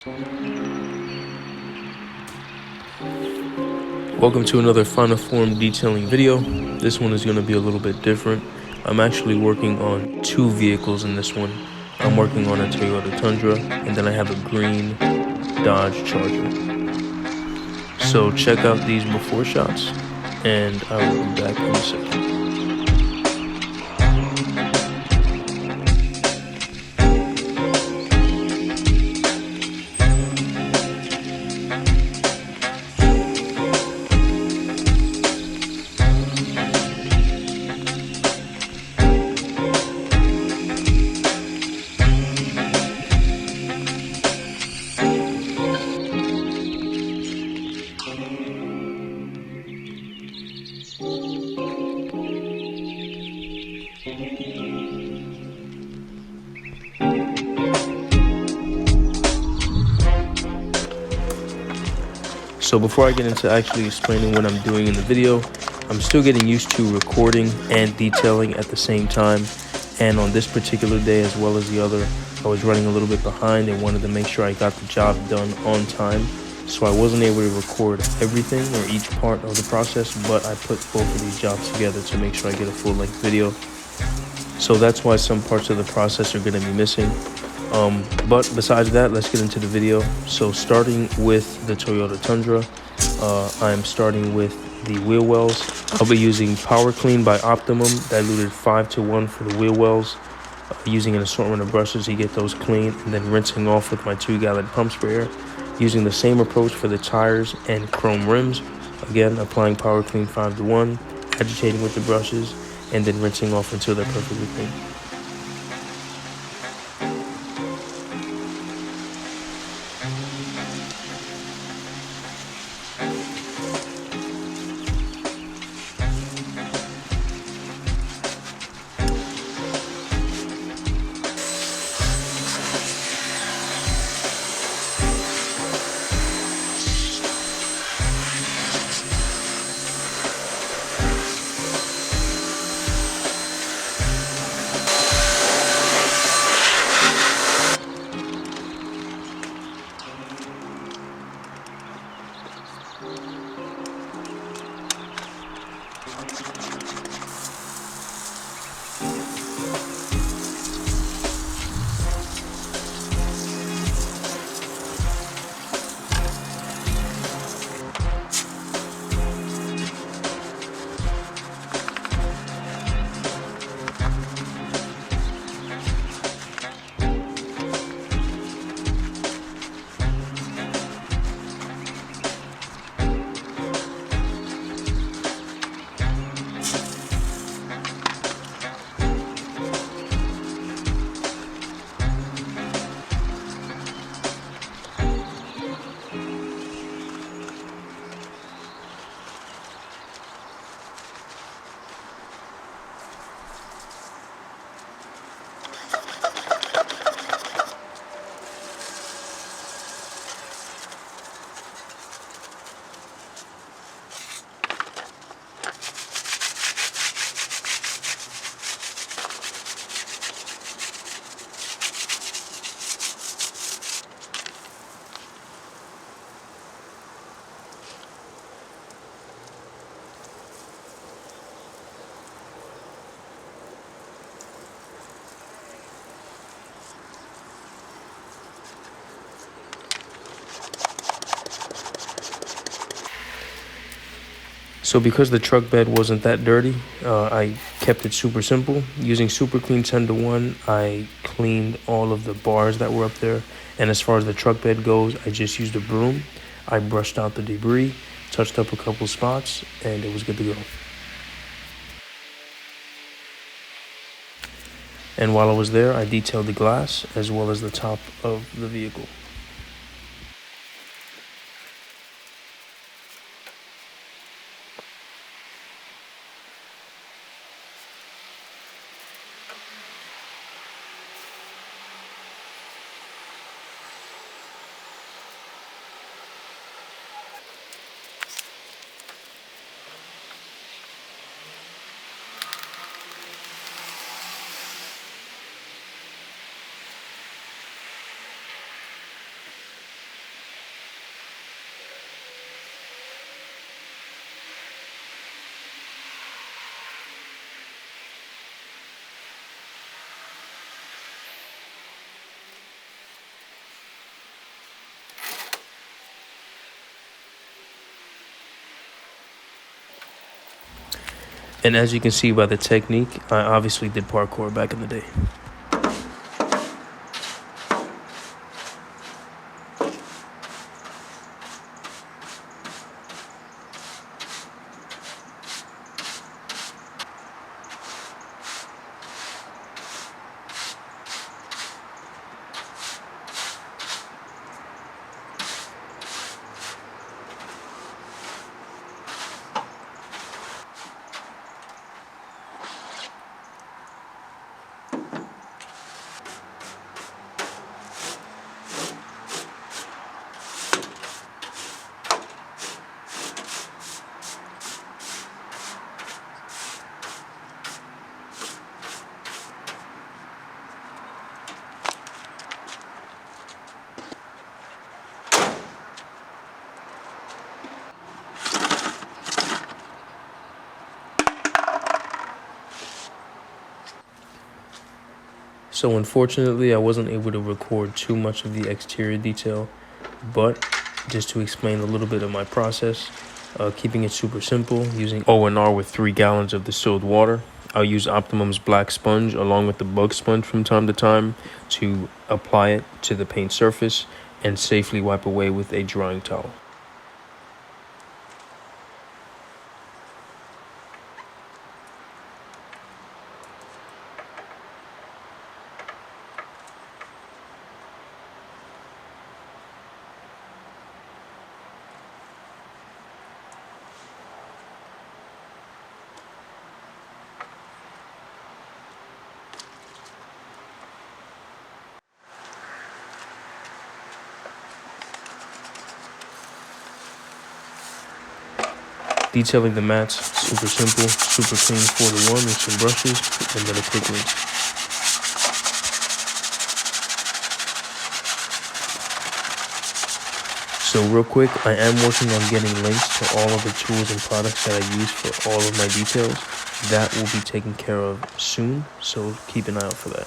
Welcome to another Final Form detailing video. This one is going to be a little bit different. I'm actually working on two vehicles in this one. I'm working on a Toyota Tundra, and then I have a green Dodge Charger. So check out these before shots, and I will be back in a second. So before I get into actually explaining what I'm doing in the video, I'm still getting used to recording and detailing at the same time. And on this particular day, as well as the other, I was running a little bit behind and wanted to make sure I got the job done on time. So I wasn't able to record everything or each part of the process, but I put both of these jobs together to make sure I get a full-length video. So that's why some parts of the process are going to be missing. But besides that, let's get into the video. So starting with the Toyota Tundra, I'm starting with the wheel wells. I'll be using Power Clean by Optimum, diluted 5:1 for the wheel wells, using an assortment of brushes to get those clean, and then rinsing off with my 2-gallon pump sprayer. Using the same approach for the tires and chrome rims. Again, applying Power Clean 5:1, agitating with the brushes, and then rinsing off until they're perfectly clean. So because the truck bed wasn't that dirty, I kept it super simple. Using Super Clean 10:1, I cleaned all of the bars that were up there. And as far as the truck bed goes, I just used a broom. I brushed out the debris, touched up a couple spots, and it was good to go. And while I was there, I detailed the glass as well as the top of the vehicle. And as you can see by the technique, I obviously did parkour back in the day. So unfortunately, I wasn't able to record too much of the exterior detail, but just to explain a little bit of my process, keeping it super simple, using O&R with 3 gallons of distilled water. I'll use Optimum's black sponge along with the bug sponge from time to time to apply it to the paint surface and safely wipe away with a drying towel. Detailing the mats, super simple, super clean 4-to-1 with some brushes, and then a quick rinse. So real quick, I am working on getting links to all of the tools and products that I use for all of my details. That will be taken care of soon, so keep an eye out for that.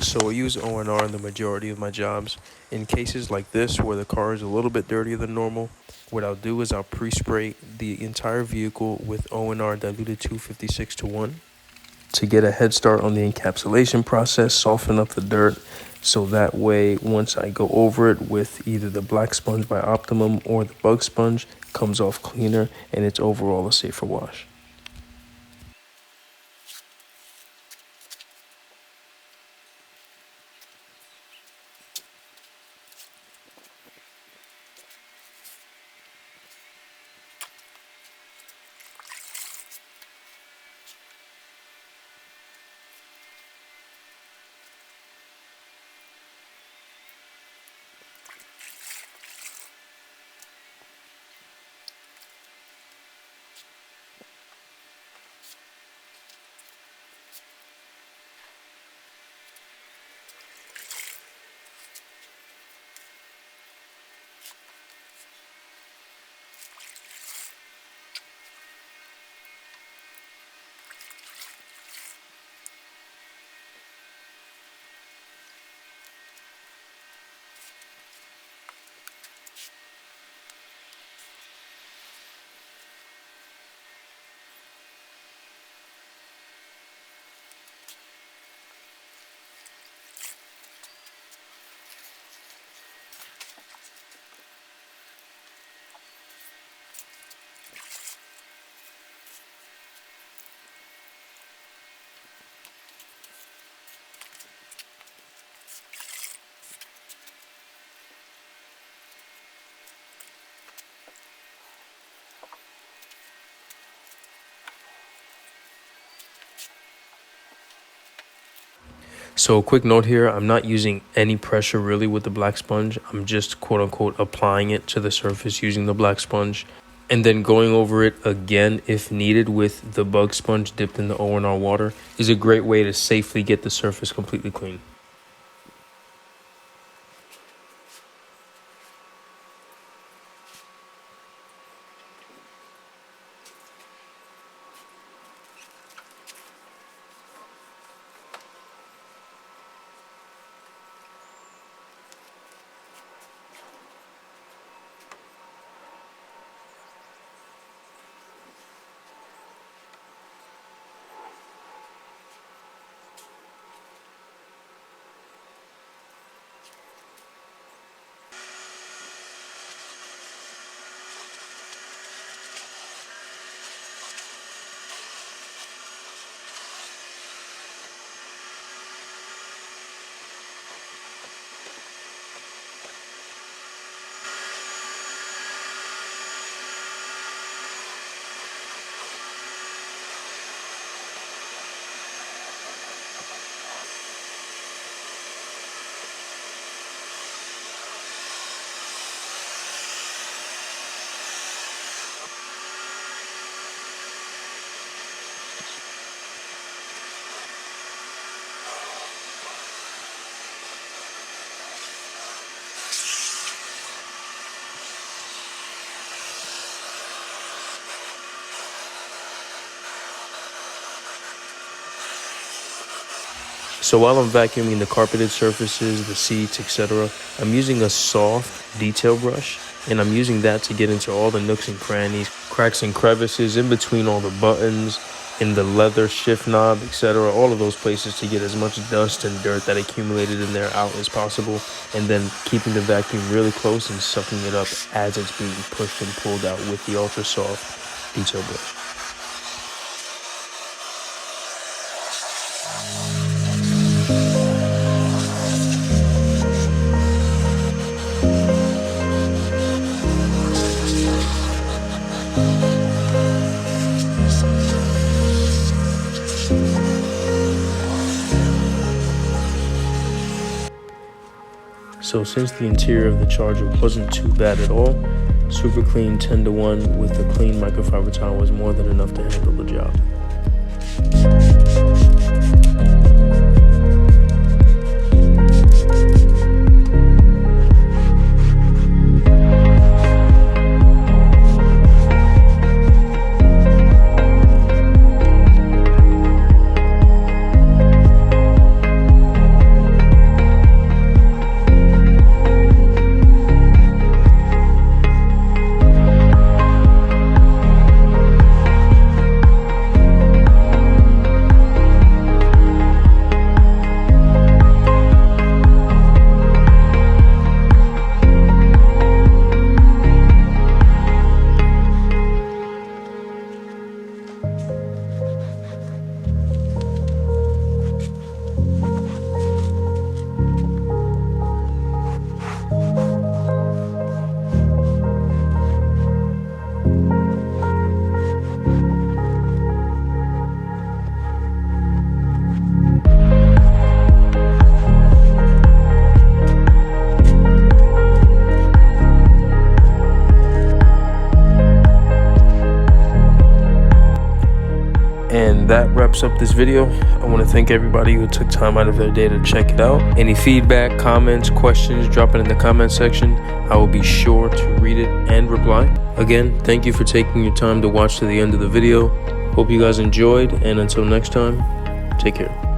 So I use O&R in the majority of my jobs. In cases like this where the car is a little bit dirtier than normal, what I'll do is I'll pre-spray the entire vehicle with O&R diluted 256 to 1 to get a head start on the encapsulation process, soften up the dirt, so that way once I go over it with either the black sponge by Optimum or the bug sponge, it comes off cleaner and it's overall a safer wash. So a quick note here, I'm not using any pressure really with the black sponge. I'm just quote unquote applying it to the surface using the black sponge and then going over it again if needed with the bug sponge dipped in the O&R water is a great way to safely get the surface completely clean. So while I'm vacuuming the carpeted surfaces, the seats, etc., I'm using a soft detail brush, and I'm using that to get into all the nooks and crannies, cracks and crevices, in between all the buttons, in the leather shift knob, etc., all of those places to get as much dust and dirt that accumulated in there out as possible, and then keeping the vacuum really close and sucking it up as it's being pushed and pulled out with the ultra soft detail brush. So since the interior of the Charger wasn't too bad at all, super clean 10 to 1 with a clean microfiber towel was more than enough to handle the job. And that wraps up this video. I want to thank everybody who took time out of their day to check it out. Any feedback, comments, questions, drop it in the comment section. I will be sure to read it and reply. Again, thank you for taking your time to watch to the end of the video. Hope you guys enjoyed, and until next time, take care.